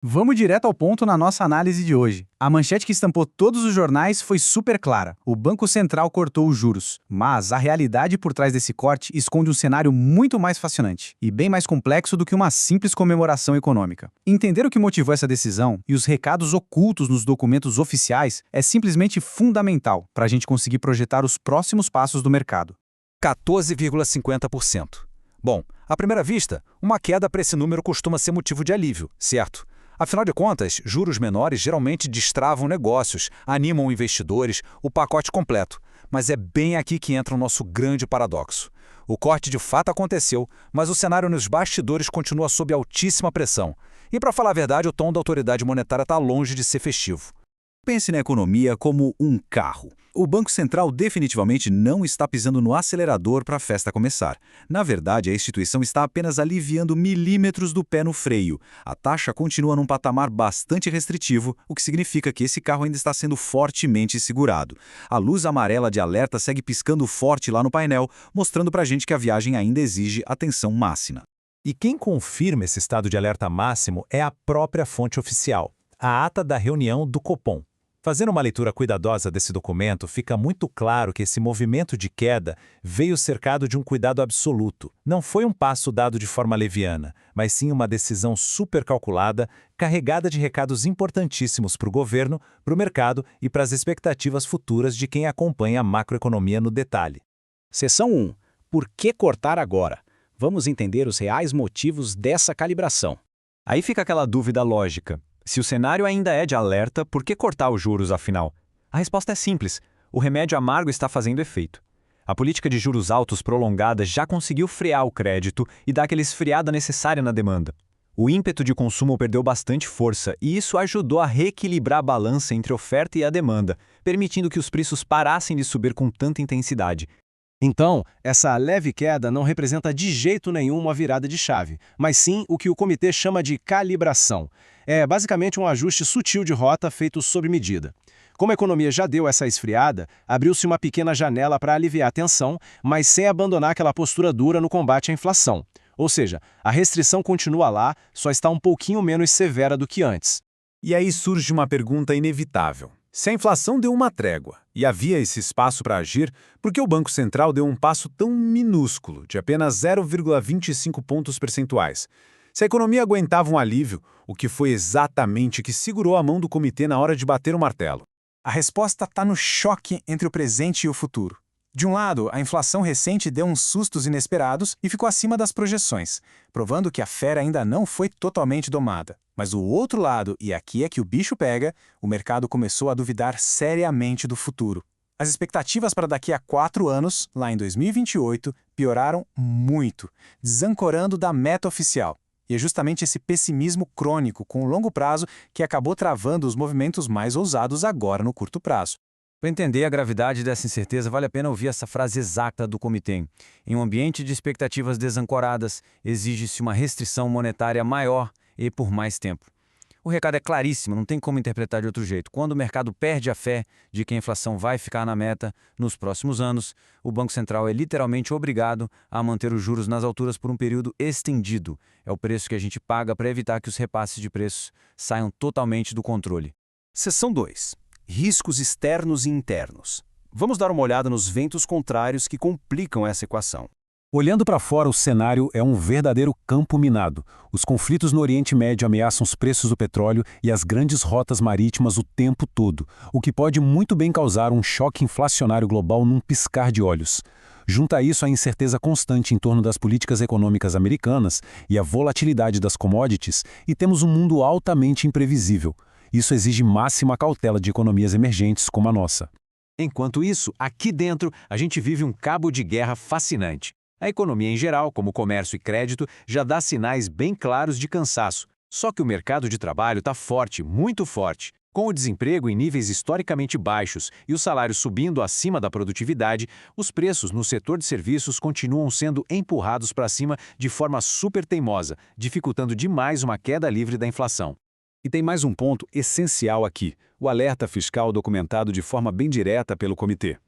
Vamos direto ao ponto na nossa análise de hoje. A manchete que estampou todos os jornais foi super clara. O Banco Central cortou os juros. Mas a realidade por trás desse corte esconde um cenário muito mais fascinante e bem mais complexo do que uma simples comemoração econômica. Entender o que motivou essa decisão e os recados ocultos nos documentos oficiais é simplesmente fundamental para a gente conseguir projetar os próximos passos do mercado. 14,50%. Bom, à primeira vista, uma queda para esse número costuma ser motivo de alívio, certo? Afinal de contas, juros menores geralmente destravam negócios, animam investidores, o pacote completo. Mas é bem aqui que entra o nosso grande paradoxo. O corte de fato aconteceu, mas o cenário nos bastidores continua sob altíssima pressão. E para falar a verdade, o tom da autoridade monetária está longe de ser festivo. Pense na economia como um carro. O Banco Central definitivamente não está pisando no acelerador para a festa começar. Na verdade, a instituição está apenas aliviando milímetros do pé no freio. A taxa continua num patamar bastante restritivo, o que significa que esse carro ainda está sendo fortemente segurado. A luz amarela de alerta segue piscando forte lá no painel, mostrando para a gente que a viagem ainda exige atenção máxima. E quem confirma esse estado de alerta máximo é a própria fonte oficial, a ata da reunião do Copom. Fazendo uma leitura cuidadosa desse documento, fica muito claro que esse movimento de queda veio cercado de um cuidado absoluto. Não foi um passo dado de forma leviana, mas sim uma decisão super calculada, carregada de recados importantíssimos para o governo, para o mercado e para as expectativas futuras de quem acompanha a macroeconomia no detalhe. Seção 1. Por que cortar agora? Vamos entender os reais motivos dessa calibração. Aí fica aquela dúvida lógica. Se o cenário ainda é de alerta, por que cortar os juros afinal? A resposta é simples. O remédio amargo está fazendo efeito. A política de juros altos prolongada já conseguiu frear o crédito e dar aquela esfriada necessária na demanda. O ímpeto de consumo perdeu bastante força e isso ajudou a reequilibrar a balança entre oferta e a demanda, permitindo que os preços parassem de subir com tanta intensidade. Então, essa leve queda não representa de jeito nenhum uma virada de chave, mas sim o que o comitê chama de calibração. É basicamente um ajuste sutil de rota feito sob medida. Como a economia já deu essa esfriada, abriu-se uma pequena janela para aliviar a tensão, mas sem abandonar aquela postura dura no combate à inflação. Ou seja, a restrição continua lá, só está um pouquinho menos severa do que antes. E aí surge uma pergunta inevitável. Se a inflação deu uma trégua e havia esse espaço para agir, por que o Banco Central deu um passo tão minúsculo, de apenas 0,25 pontos percentuais? Se a economia aguentava um alívio, o que foi exatamente que segurou a mão do comitê na hora de bater o martelo? A resposta está no choque entre o presente e o futuro. De um lado, a inflação recente deu uns sustos inesperados e ficou acima das projeções, provando que a fera ainda não foi totalmente domada. Mas do outro lado, e aqui é que o bicho pega, o mercado começou a duvidar seriamente do futuro. As expectativas para daqui a 4 anos, lá em 2028, pioraram muito, desancorando da meta oficial. E é justamente esse pessimismo crônico com longo prazo que acabou travando os movimentos mais ousados agora no curto prazo. Para entender a gravidade dessa incerteza, vale a pena ouvir essa frase exata do comitê. Em um ambiente de expectativas desancoradas, exige-se uma restrição monetária maior e por mais tempo. O recado é claríssimo, não tem como interpretar de outro jeito. Quando o mercado perde a fé de que a inflação vai ficar na meta nos próximos anos, o Banco Central é literalmente obrigado a manter os juros nas alturas por um período estendido. É o preço que a gente paga para evitar que os repasses de preços saiam totalmente do controle. Seção 2. Riscos externos e internos. Vamos dar uma olhada nos ventos contrários que complicam essa equação. Olhando para fora, o cenário é um verdadeiro campo minado. Os conflitos no Oriente Médio ameaçam os preços do petróleo e as grandes rotas marítimas o tempo todo, o que pode muito bem causar um choque inflacionário global num piscar de olhos. Junta a isso a incerteza constante em torno das políticas econômicas americanas e a volatilidade das commodities, e temos um mundo altamente imprevisível. Isso exige máxima cautela de economias emergentes como a nossa. Enquanto isso, aqui dentro, a gente vive um cabo de guerra fascinante. A economia em geral, como comércio e crédito, já dá sinais bem claros de cansaço. Só que o mercado de trabalho está forte, muito forte. Com o desemprego em níveis historicamente baixos e os salários subindo acima da produtividade, os preços no setor de serviços continuam sendo empurrados para cima de forma super teimosa, dificultando demais uma queda livre da inflação. E tem mais um ponto essencial aqui, o alerta fiscal documentado de forma bem direta pelo comitê.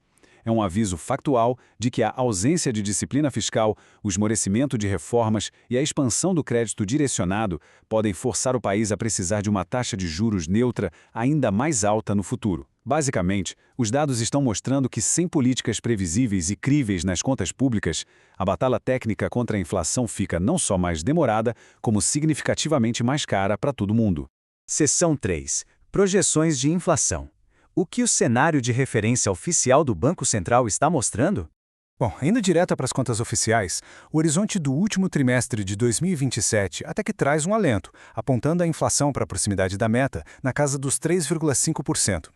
é um aviso factual de que a ausência de disciplina fiscal, o esmorecimento de reformas e a expansão do crédito direcionado podem forçar o país a precisar de uma taxa de juros neutra ainda mais alta no futuro. Basicamente, os dados estão mostrando que, sem políticas previsíveis e críveis nas contas públicas, a batalha técnica contra a inflação fica não só mais demorada, como significativamente mais cara para todo mundo. Seção 3. Projeções de inflação. O que o cenário de referência oficial do Banco Central está mostrando? Bom, indo direto para as contas oficiais, o horizonte do último trimestre de 2027 até que traz um alento, apontando a inflação para a proximidade da meta, na casa dos 3,5%.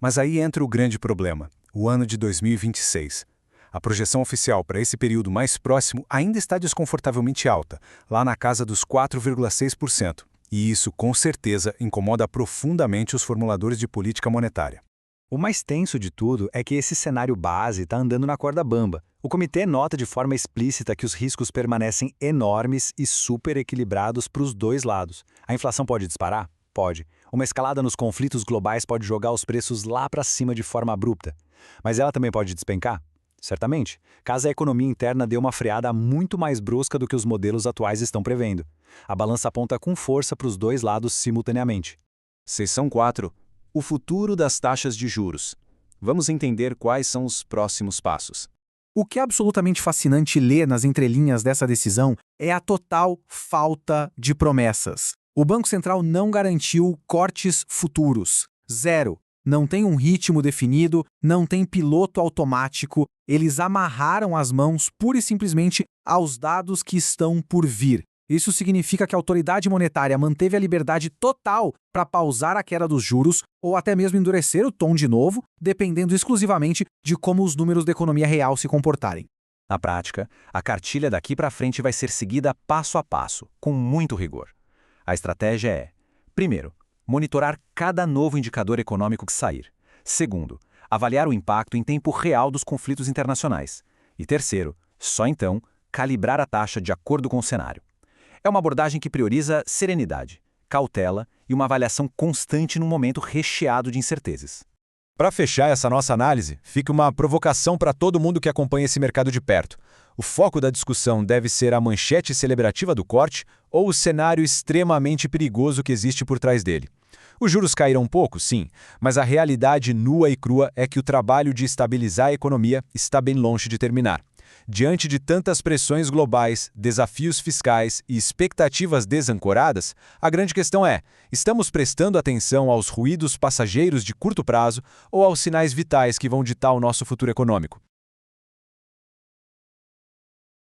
Mas aí entra o grande problema, o ano de 2026. A projeção oficial para esse período mais próximo ainda está desconfortavelmente alta, lá na casa dos 4,6%. E isso, com certeza, incomoda profundamente os formuladores de política monetária. O mais tenso de tudo é que esse cenário base está andando na corda bamba. O comitê nota de forma explícita que os riscos permanecem enormes e super equilibrados para os dois lados. A inflação pode disparar? Pode. Uma escalada nos conflitos globais pode jogar os preços lá para cima de forma abrupta. Mas ela também pode despencar? Certamente, caso a economia interna dê uma freada muito mais brusca do que os modelos atuais estão prevendo. A balança aponta com força para os dois lados simultaneamente. Seção 4. O futuro das taxas de juros. Vamos entender quais são os próximos passos. O que é absolutamente fascinante ler nas entrelinhas dessa decisão é a total falta de promessas. O Banco Central não garantiu cortes futuros. Zero. Não tem um ritmo definido, não tem piloto automático, eles amarraram as mãos pura e simplesmente aos dados que estão por vir. Isso significa que a autoridade monetária manteve a liberdade total para pausar a queda dos juros ou até mesmo endurecer o tom de novo, dependendo exclusivamente de como os números da economia real se comportarem. Na prática, a cartilha daqui para frente vai ser seguida passo a passo, com muito rigor. A estratégia é, primeiro, monitorar cada novo indicador econômico que sair. Segundo, avaliar o impacto em tempo real dos conflitos internacionais. E terceiro, só então, calibrar a taxa de acordo com o cenário. É uma abordagem que prioriza serenidade, cautela e uma avaliação constante num momento recheado de incertezas. Para fechar essa nossa análise, fica uma provocação para todo mundo que acompanha esse mercado de perto. O foco da discussão deve ser a manchete celebrativa do corte ou o cenário extremamente perigoso que existe por trás dele. Os juros caíram um pouco, sim, mas a realidade nua e crua é que o trabalho de estabilizar a economia está bem longe de terminar. Diante de tantas pressões globais, desafios fiscais e expectativas desancoradas, a grande questão é: estamos prestando atenção aos ruídos passageiros de curto prazo ou aos sinais vitais que vão ditar o nosso futuro econômico?